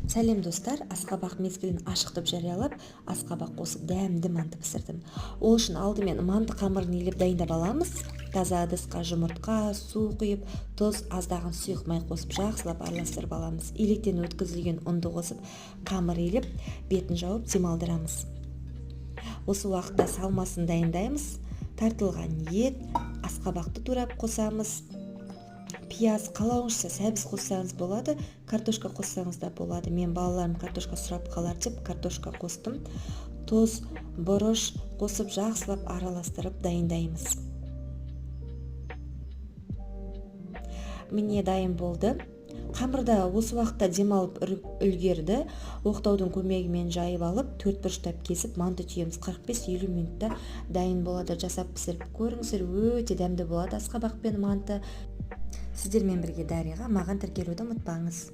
Сәлем достар, асқабақ мезгілін ашықтып жариялап, асқабақ қосып дәмді манты пісірдім. Ол үшін алдымен манты қамырын елеп дайындап аламыз. Таза ыдысқа жұмыртқа, су құйып, тұз, аздаған сұйық май қосып жақсылап араластырып аламыз. Електен өткізілген ұнды қосып, қамыр елеп, бетін жауып демалдырамыз. Осы уақытта салмасын дайындаймыз. Тартылған ет, асқабақты турап қосамыз. Пияз, қалауыңызша сәбіз қоссаңыз болады, картошка қоссаңыз да болады. Мен балаларым картошка сұрап қалар деп картошка қостым. Тұз, бұрыш қосып жақсылап араластырып дайындаймыз. Міне дайын болды. Қамырда осы уақытта демалып үлгерді. Оқтаудың көмегімен жайып алып, 4 бұрыштап кесіп, манты түйеміз. 45-50 минутта дайын болады. Жасап пісіріп көріңіздер, өте дәмді болады асқабақ пен манты. Сіздермен бірге Дарияға, маған тіркелуді ұмытпаңыз.